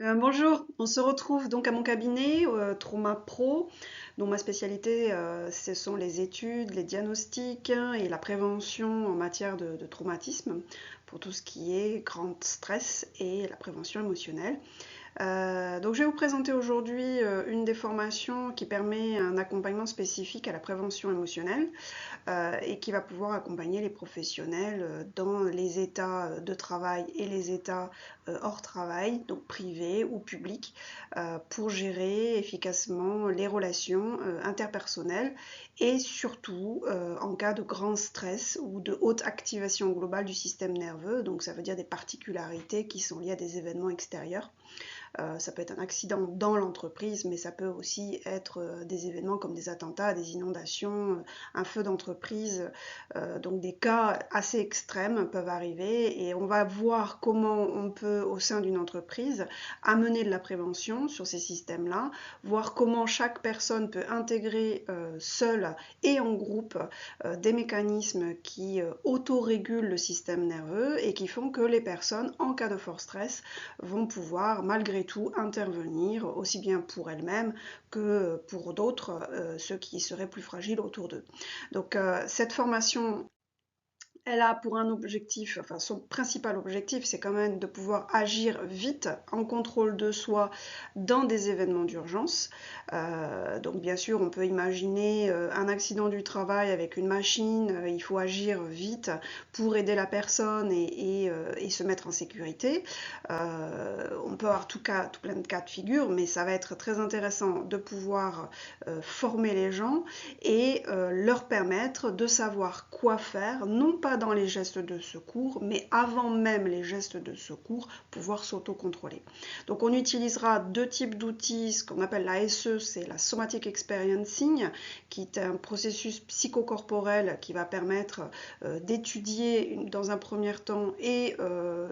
Bonjour, on se retrouve donc à mon cabinet, Trauma Pro, dont ma spécialité, ce sont les études, les diagnostics et la prévention en matière de traumatisme, pour tout ce qui est grand stress et la prévention émotionnelle. Donc je vais vous présenter aujourd'hui une des formations qui permet un accompagnement spécifique à la prévention émotionnelle et qui va pouvoir accompagner les professionnels dans les états de travail et les états hors travail, donc privés ou publics, pour gérer efficacement les relations interpersonnelles et surtout en cas de grand stress ou de haute activation globale du système nerveux, donc ça veut dire des particularités qui sont liées à des événements extérieurs. Ça peut être un accident dans l'entreprise, mais ça peut aussi être des événements comme des attentats, des inondations, un feu d'entreprise. Donc des cas assez extrêmes peuvent arriver et on va voir comment on peut, au sein d'une entreprise, amener de la prévention sur ces systèmes-là, voir comment chaque personne peut intégrer seule et en groupe des mécanismes qui autorégulent le système nerveux et qui font que les personnes, en cas de fort stress, vont pouvoir malgré tout intervenir aussi bien pour elles-mêmes que pour d'autres, ceux qui seraient plus fragiles autour d'eux. Donc cette formation, elle a pour un objectif, enfin son principal objectif, c'est quand même de pouvoir agir vite, en contrôle de soi, dans des événements d'urgence. Donc bien sûr, on peut imaginer un accident du travail avec une machine, il faut agir vite pour aider la personne et se mettre en sécurité. On peut avoir tout plein de cas de figure, mais ça va être très intéressant de pouvoir former les gens et leur permettre de savoir quoi faire, non pas dans les gestes de secours, mais avant même les gestes de secours, pouvoir s'autocontrôler. Donc on utilisera deux types d'outils, ce qu'on appelle la SE, c'est la Somatic Experiencing, qui est un processus psychocorporel qui va permettre d'étudier dans un premier temps et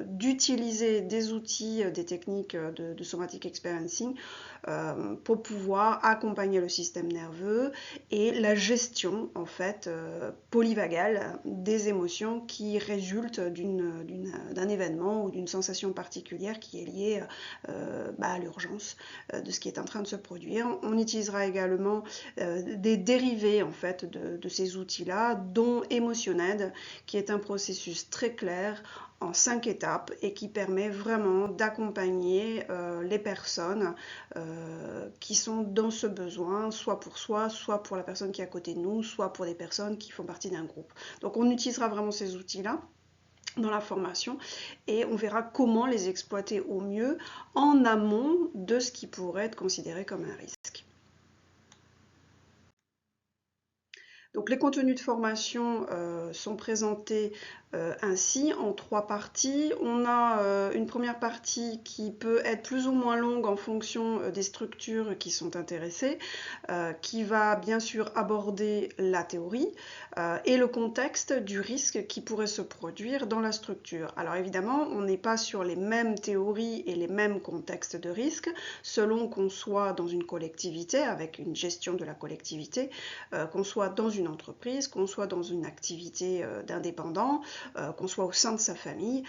d'utiliser des outils, des techniques de Somatic Experiencing pour pouvoir accompagner le système nerveux et la gestion en fait polyvagale des émotions qui résultent d'un événement ou d'une sensation particulière qui est liée à l'urgence de ce qui est en train de se produire. On utilisera également des dérivés en fait de ces outils-là, dont Emotioned, qui est un processus très clair en 5 étapes et qui permet vraiment d'accompagner les personnes qui sont dans ce besoin, soit pour soi, soit pour la personne qui est à côté de nous, soit pour des personnes qui font partie d'un groupe. Donc on utilisera vraiment ces outils-là dans la formation et on verra comment les exploiter au mieux en amont de ce qui pourrait être considéré comme un risque. Donc les contenus de formation sont présentés ainsi en 3 parties. On a une première partie qui peut être plus ou moins longue en fonction des structures qui sont intéressées, qui va bien sûr aborder la théorie et le contexte du risque qui pourrait se produire dans la structure. Alors évidemment, on n'est pas sur les mêmes théories et les mêmes contextes de risque selon qu'on soit dans une collectivité avec une gestion de la collectivité, qu'on soit dans une entreprise, qu'on soit dans une activité d'indépendant, qu'on soit au sein de sa famille.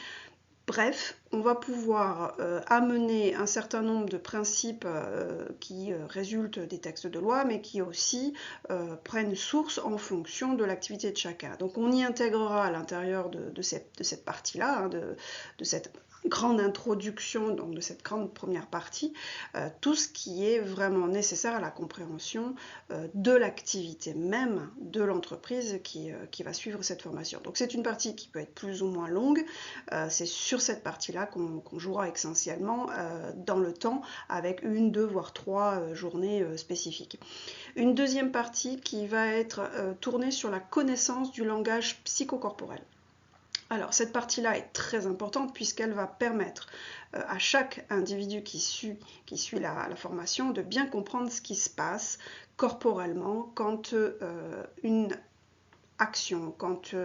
Bref, on va pouvoir amener un certain nombre de principes qui résultent des textes de loi, mais qui aussi prennent source en fonction de l'activité de chacun. Donc on y intégrera à l'intérieur de cette partie-là, hein, de cette grande introduction, donc de cette grande première partie, tout ce qui est vraiment nécessaire à la compréhension de l'activité même de l'entreprise qui va suivre cette formation. Donc c'est une partie qui peut être plus ou moins longue, c'est sur cette partie-là qu'on jouera essentiellement dans le temps avec une, deux, voire trois journées spécifiques. Une deuxième partie qui va être tournée sur la connaissance du langage psychocorporel. Alors cette partie-là est très importante puisqu'elle va permettre à chaque individu qui suit la formation de bien comprendre ce qui se passe corporellement quand une action, quand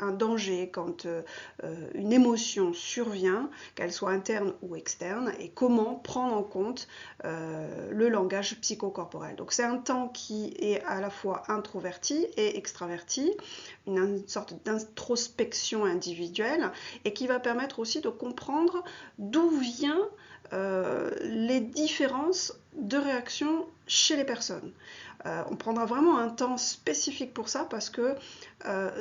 un danger, quand une émotion survient, qu'elle soit interne ou externe, et comment prendre en compte le langage psychocorporel. Donc c'est un temps qui est à la fois introverti et extraverti, une sorte d'introspection individuelle, et qui va permettre aussi de comprendre d'où vient différences de réaction chez les personnes. On prendra vraiment un temps spécifique pour ça parce que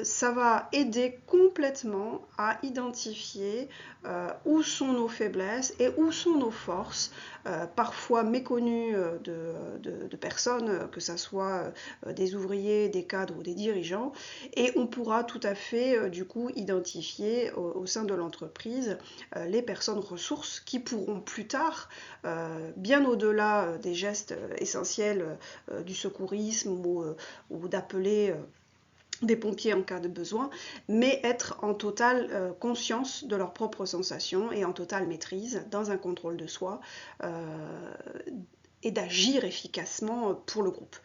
ça va aider complètement à identifier où sont nos faiblesses et où sont nos forces, parfois méconnues de personnes, que ce soit des ouvriers, des cadres ou des dirigeants, et on pourra tout à fait du coup identifier au sein de l'entreprise les personnes ressources qui pourront plus tard, bien au-delà des gestes essentiels du secourisme ou d'appeler des pompiers en cas de besoin, mais être en totale conscience de leurs propres sensations et en totale maîtrise dans un contrôle de soi et d'agir efficacement pour le groupe.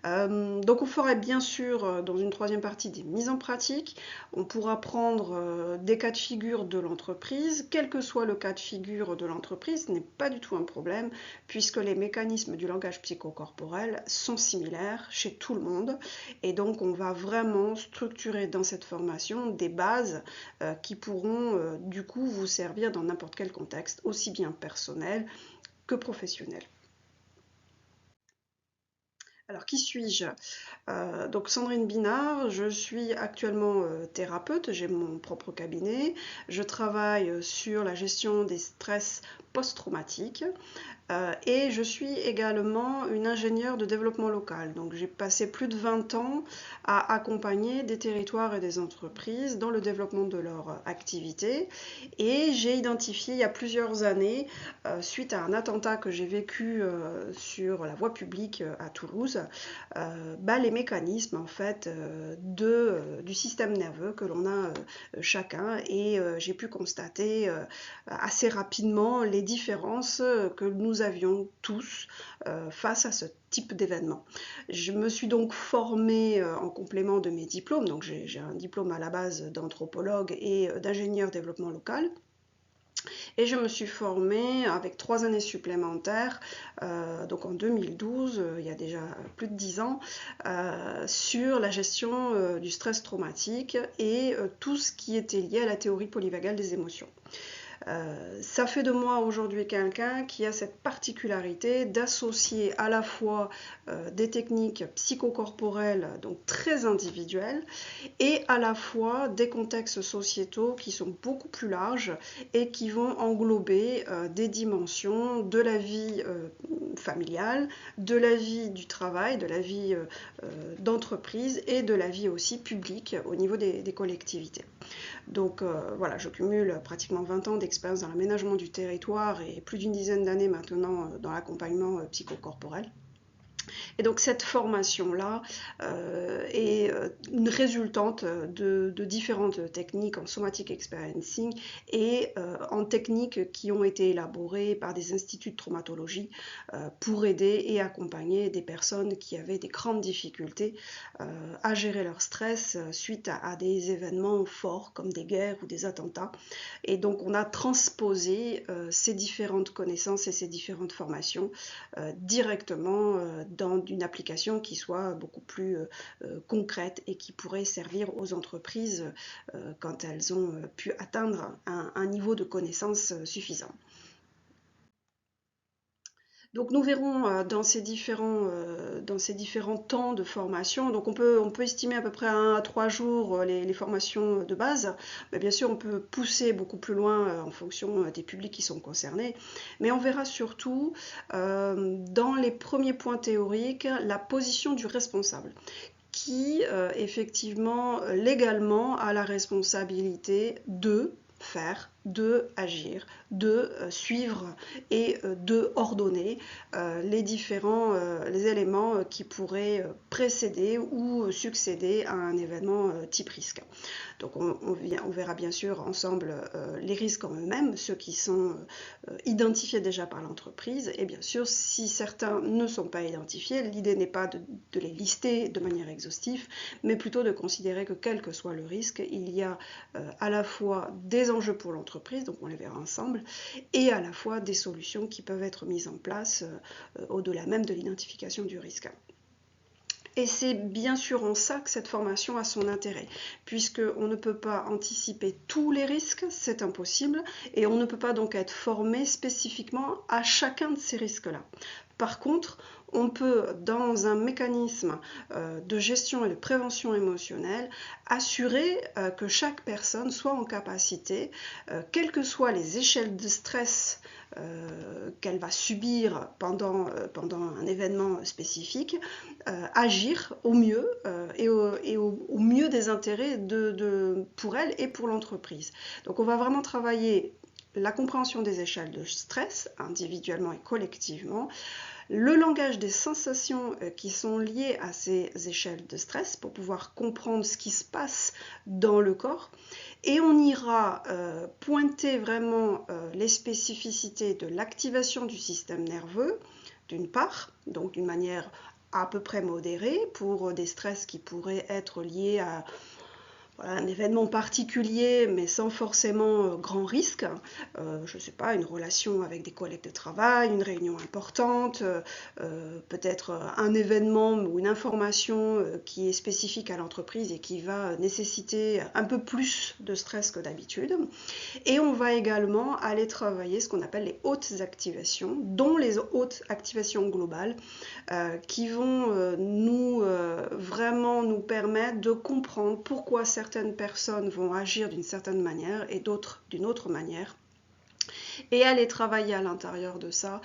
Donc on fera bien sûr dans une troisième partie des mises en pratique. On pourra prendre des cas de figure de l'entreprise. Quel que soit le cas de figure de l'entreprise, ce n'est pas du tout un problème puisque les mécanismes du langage psychocorporel sont similaires chez tout le monde. Et donc on va vraiment structurer dans cette formation des bases qui pourront du coup vous servir dans n'importe quel contexte, aussi bien personnel que professionnel. Alors, qui suis-je? Donc, Sandrine Binard, je suis actuellement thérapeute, j'ai mon propre cabinet. Je travaille sur la gestion des stress post-traumatiques. Et je suis également une ingénieure de développement local. Donc j'ai passé plus de 20 ans à accompagner des territoires et des entreprises dans le développement de leur activité. Et j'ai identifié il y a plusieurs années, suite à un attentat que j'ai vécu sur la voie publique à Toulouse, les mécanismes en fait du système nerveux que l'on a chacun. Et j'ai pu constater assez rapidement les différences que nous avions tous face à ce type d'événement. Je me suis donc formée en complément de mes diplômes, donc j'ai un diplôme à la base d'anthropologue et d'ingénieur développement local. Et je me suis formée avec 3 années supplémentaires, donc en 2012, il y a déjà plus de 10 ans, sur la gestion du stress traumatique et tout ce qui était lié à la théorie polyvagale des émotions. Ça fait de moi aujourd'hui quelqu'un qui a cette particularité d'associer à la fois des techniques psychocorporelles, donc très individuelles, et à la fois des contextes sociétaux qui sont beaucoup plus larges et qui vont englober des dimensions de la vie familiale, de la vie du travail, de la vie d'entreprise et de la vie aussi publique au niveau des collectivités. Donc voilà, je cumule pratiquement 20 ans d'expérience dans l'aménagement du territoire et plus d'une dizaine d'années maintenant dans l'accompagnement psychocorporel. Et donc cette formation-là est une résultante de différentes techniques en somatic experiencing et en techniques qui ont été élaborées par des instituts de traumatologie pour aider et accompagner des personnes qui avaient des grandes difficultés à gérer leur stress suite à des événements forts comme des guerres ou des attentats. Et donc on a transposé ces différentes connaissances et ces différentes formations directement dans une application qui soit beaucoup plus concrète et qui pourrait servir aux entreprises quand elles ont pu atteindre un niveau de connaissance suffisant. Donc nous verrons dans ces différents temps de formation, donc on peut estimer à peu près 1 à 3 jours les formations de base, mais bien sûr on peut pousser beaucoup plus loin en fonction des publics qui sont concernés, mais on verra surtout dans les premiers points théoriques la position du responsable qui effectivement légalement a la responsabilité de faire, de agir, de suivre et de ordonner les éléments qui pourraient précéder ou succéder à un événement type risque. Donc on verra bien sûr ensemble les risques en eux-mêmes, ceux qui sont identifiés déjà par l'entreprise, et bien sûr si certains ne sont pas identifiés, l'idée n'est pas de les lister de manière exhaustive, mais plutôt de considérer que quel que soit le risque, il y a à la fois des enjeux pour l'entreprise, donc on les verra ensemble, et à la fois des solutions qui peuvent être mises en place au-delà même de l'identification du risque. Et c'est bien sûr en ça que cette formation a son intérêt, puisqu'on ne peut pas anticiper tous les risques, c'est impossible, et on ne peut pas donc être formé spécifiquement à chacun de ces risques-là. Par contre, on peut, dans un mécanisme de gestion et de prévention émotionnelle, assurer que chaque personne soit en capacité, quelles que soient les échelles de stress qu'elle va subir pendant un événement spécifique, agir au mieux et au mieux des intérêts pour elle et pour l'entreprise. Donc on va vraiment travailler la compréhension des échelles de stress, individuellement et collectivement, le langage des sensations qui sont liées à ces échelles de stress pour pouvoir comprendre ce qui se passe dans le corps, et on ira pointer vraiment les spécificités de l'activation du système nerveux, d'une part, donc d'une manière à peu près modérée pour des stress qui pourraient être liés à un événement particulier, mais sans forcément grand risque. Je ne sais pas, une relation avec des collègues de travail, une réunion importante, peut-être un événement ou une information qui est spécifique à l'entreprise et qui va nécessiter un peu plus de stress que d'habitude. Et on va également aller travailler ce qu'on appelle les hautes activations, dont les hautes activations globales, qui vont vraiment nous permettre de comprendre pourquoi certaines personnes vont agir d'une certaine manière et d'autres d'une autre manière. Et aller travailler à l'intérieur de ça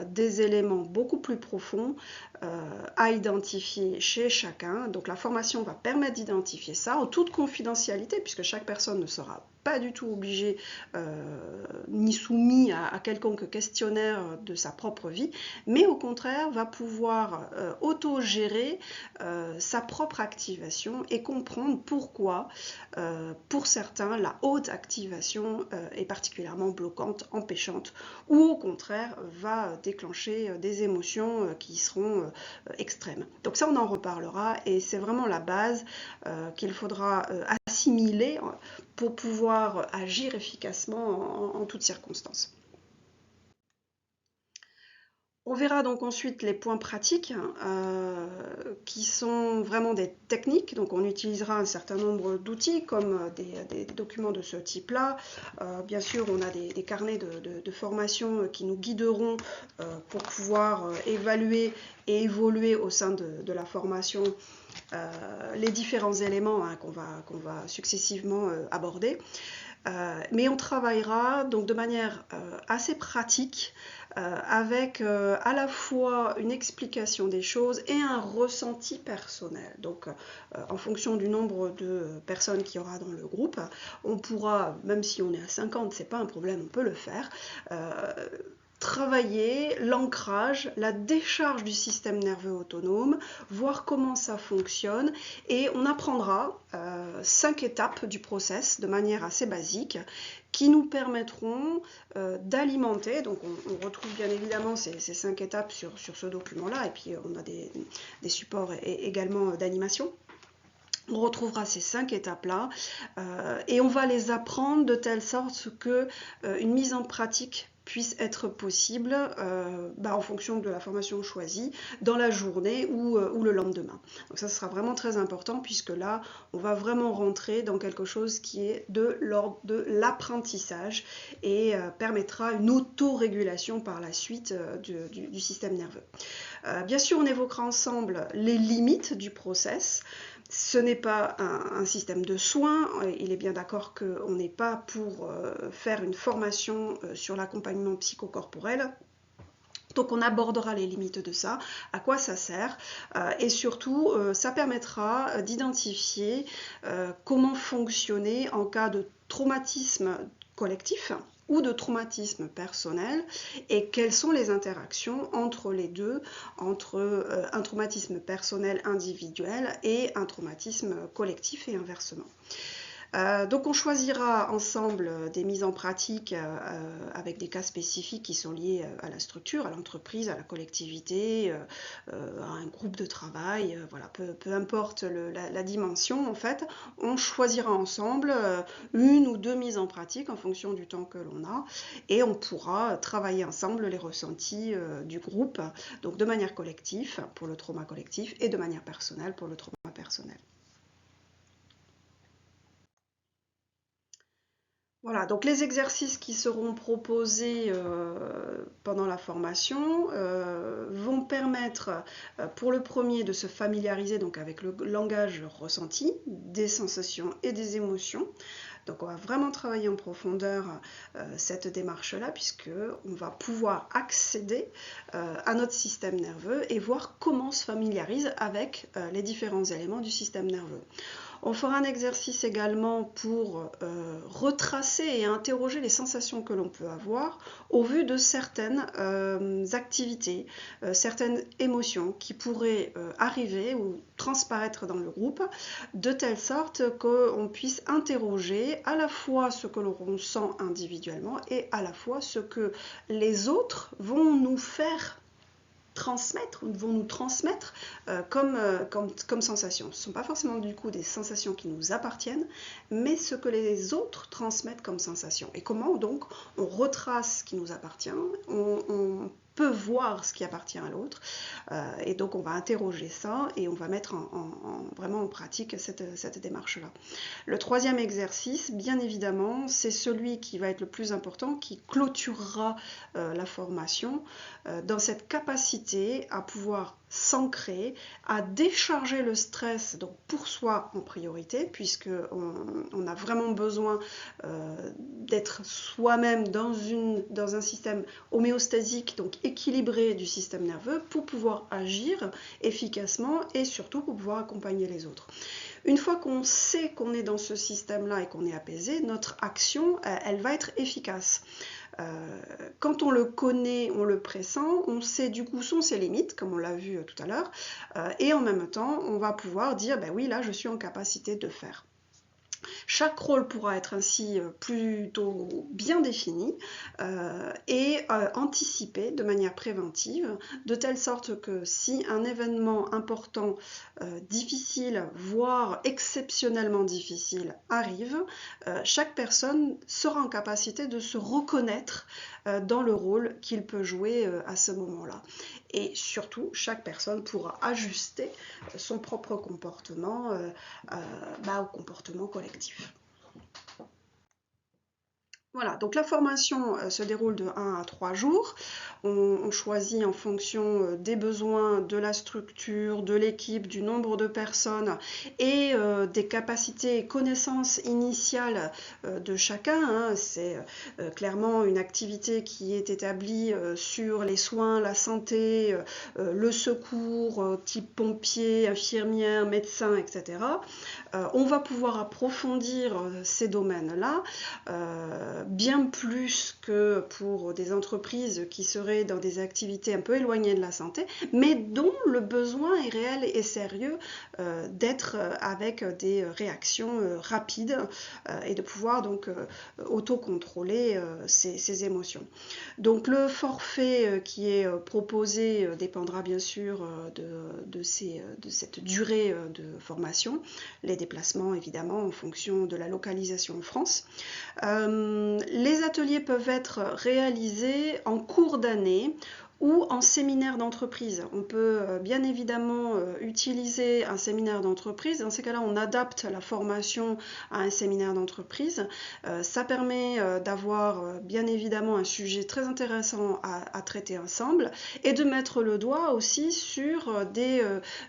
des éléments beaucoup plus profonds à identifier chez chacun. Donc la formation va permettre d'identifier ça en toute confidentialité, puisque chaque personne ne sera pas du tout obligé ni soumis à quelconque questionnaire de sa propre vie, mais au contraire va pouvoir autogérer sa propre activation et comprendre pourquoi, pour certains, la haute activation est particulièrement bloquante, empêchante, ou au contraire va déclencher des émotions qui seront extrêmes. Donc ça, on en reparlera, et c'est vraiment la base qu'il faudra assimiler pour pouvoir agir efficacement en toutes circonstances. On verra donc ensuite les points pratiques qui sont vraiment des techniques. Donc on utilisera un certain nombre d'outils comme des documents de ce type-là. Bien sûr, on a des carnets de formation qui nous guideront pour pouvoir évaluer et évoluer au sein de la formation les différents éléments qu'on va successivement aborder. Mais on travaillera donc de manière assez pratique avec à la fois une explication des choses et un ressenti personnel. Donc en fonction du nombre de personnes qu'il y aura dans le groupe, on pourra, même si on est à 50, c'est pas un problème, on peut le faire, travailler l'ancrage, la décharge du système nerveux autonome, voir comment ça fonctionne, et on apprendra 5 étapes du process de manière assez basique qui nous permettront d'alimenter, donc on retrouve bien évidemment ces 5 étapes sur ce document-là, et puis on a des supports également d'animation. On retrouvera ces 5 étapes-là et on va les apprendre de telle sorte que une mise en pratique puisse être possible en fonction de la formation choisie dans la journée ou le lendemain. Donc ça sera vraiment très important, puisque là on va vraiment rentrer dans quelque chose qui est de l'ordre de l'apprentissage et permettra une autorégulation par la suite du système nerveux. Bien sûr, on évoquera ensemble les limites du process. Ce n'est pas un système de soins, il est bien d'accord qu'on n'est pas pour faire une formation sur l'accompagnement psychocorporel. Donc on abordera les limites de ça, à quoi ça sert, et surtout ça permettra d'identifier comment fonctionner en cas de traumatisme collectif ou de traumatisme personnel, et quelles sont les interactions entre les deux, entre un traumatisme personnel individuel et un traumatisme collectif et inversement. Donc on choisira ensemble des mises en pratique avec des cas spécifiques qui sont liés à la structure, à l'entreprise, à la collectivité, à un groupe de travail, voilà, peu importe la dimension en fait, on choisira ensemble une ou deux mises en pratique en fonction du temps que l'on a et on pourra travailler ensemble les ressentis du groupe, donc de manière collective pour le trauma collectif et de manière personnelle pour le trauma personnel. Voilà, donc les exercices qui seront proposés pendant la formation vont permettre pour le premier de se familiariser donc avec le langage ressenti, des sensations et des émotions. Donc on va vraiment travailler en profondeur cette démarche-là puisqu'on va pouvoir accéder à notre système nerveux et voir comment on se familiarise avec les différents éléments du système nerveux. On fera un exercice également pour retracer et interroger les sensations que l'on peut avoir au vu de certaines activités, certaines émotions qui pourraient arriver ou transparaître dans le groupe, de telle sorte qu'on puisse interroger à la fois ce que l'on ressent individuellement et à la fois ce que les autres vont nous faire vont nous transmettre comme sensations. Ce ne sont pas forcément du coup des sensations qui nous appartiennent, mais ce que les autres transmettent comme sensations. Et comment donc on retrace ce qui nous appartient, on peut voir ce qui appartient à l'autre, et donc on va interroger ça et on va mettre vraiment en pratique cette démarche-là. Le troisième exercice, bien évidemment, c'est celui qui va être le plus important, qui clôturera la formation dans cette capacité à pouvoir s'ancrer, à décharger le stress donc pour soi en priorité, puisque on a vraiment besoin d'être soi-même dans un système homéostasique, donc équilibré du système nerveux, pour pouvoir agir efficacement et surtout pour pouvoir accompagner les autres. Une fois qu'on sait qu'on est dans ce système-là et qu'on est apaisé, notre action, elle va être efficace. Quand on le connaît, on le pressent, on sait du coup sont ses limites, comme on l'a vu tout à l'heure, et en même temps, on va pouvoir dire, ben oui, là, je suis en capacité de faire. Chaque rôle pourra être ainsi plutôt bien défini et anticipé de manière préventive, de telle sorte que si un événement important, difficile, voire exceptionnellement difficile arrive, chaque personne sera en capacité de se reconnaître dans le rôle qu'il peut jouer à ce moment-là. Et surtout, chaque personne pourra ajuster son propre comportement au comportement collectif. Voilà, donc la formation se déroule de 1 à 3 jours. On choisit en fonction des besoins, de la structure, de l'équipe, du nombre de personnes et des capacités et connaissances initiales de chacun. C'est clairement une activité qui est établie sur les soins, la santé, le secours, type pompier, infirmière, médecin, etc. On va pouvoir approfondir ces domaines-là bien plus que pour des entreprises qui seraient dans des activités un peu éloignées de la santé, mais dont le besoin est réel et sérieux d'être avec des réactions rapides et de pouvoir donc autocontrôler ces émotions. Donc le forfait qui est proposé dépendra bien sûr de cette durée de formation, les déplacements évidemment en fonction de la localisation en France. Les ateliers peuvent être réalisés en cours d'année ou en séminaire d'entreprise. On peut bien évidemment utiliser un séminaire d'entreprise. Dans ces cas-là, on adapte la formation à un séminaire d'entreprise. Ça permet d'avoir bien évidemment un sujet très intéressant à traiter ensemble et de mettre le doigt aussi sur des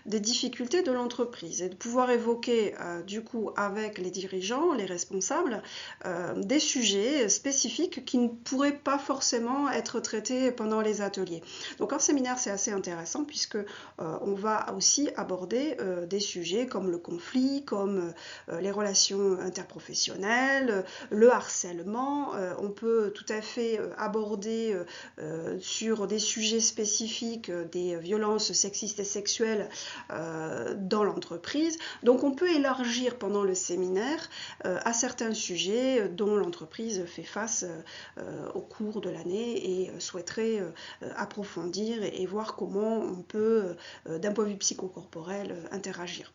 difficultés de l'entreprise et de pouvoir évoquer du coup avec les dirigeants, les responsables, des sujets spécifiques qui ne pourraient pas forcément être traités pendant les ateliers. parler. Donc en séminaire, c'est assez intéressant puisque on va aussi aborder des sujets comme le conflit, comme les relations interprofessionnelles, le harcèlement. On peut tout à fait aborder sur des sujets spécifiques des violences sexistes et sexuelles dans l'entreprise. Donc on peut élargir pendant le séminaire à certains sujets dont l'entreprise fait face au cours de l'année et souhaiterait approfondir et voir comment on peut, d'un point de vue psychocorporel, interagir.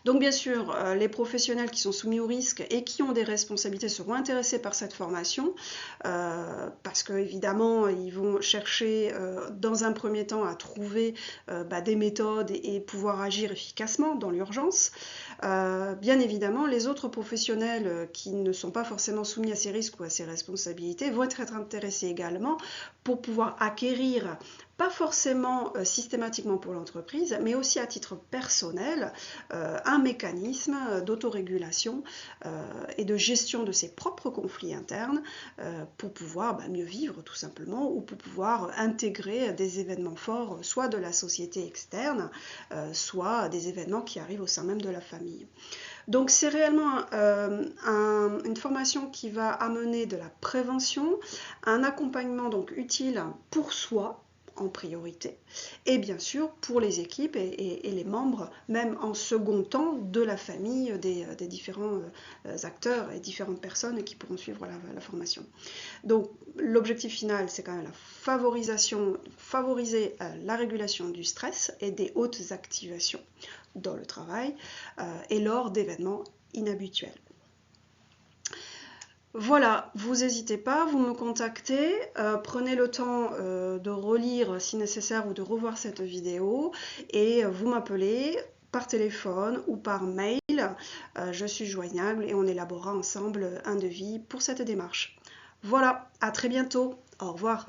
Donc bien sûr, les professionnels qui sont soumis au risque et qui ont des responsabilités seront intéressés par cette formation parce qu'évidemment, ils vont chercher dans un premier temps à trouver des méthodes et pouvoir agir efficacement dans l'urgence. Bien évidemment, les autres professionnels qui ne sont pas forcément soumis à ces risques ou à ces responsabilités vont être intéressés également pour pouvoir acquérir, pas forcément systématiquement pour l'entreprise, mais aussi à titre personnel, un mécanisme d'autorégulation et de gestion de ses propres conflits internes pour pouvoir mieux vivre tout simplement, ou pour pouvoir intégrer des événements forts, soit de la société externe, soit des événements qui arrivent au sein même de la famille. Donc c'est réellement une formation qui va amener de la prévention, un accompagnement donc utile pour soi, en priorité, et bien sûr pour les équipes et les membres, même en second temps, de la famille, des différents acteurs et différentes personnes qui pourront suivre la formation. Donc l'objectif final, c'est quand même la favoriser la régulation du stress et des hautes activations dans le travail et lors d'événements inhabituels. Voilà, vous n'hésitez pas, vous me contactez, prenez le temps de relire si nécessaire ou de revoir cette vidéo et vous m'appelez par téléphone ou par mail, je suis joignable et on élaborera ensemble un devis pour cette démarche. Voilà, à très bientôt, au revoir.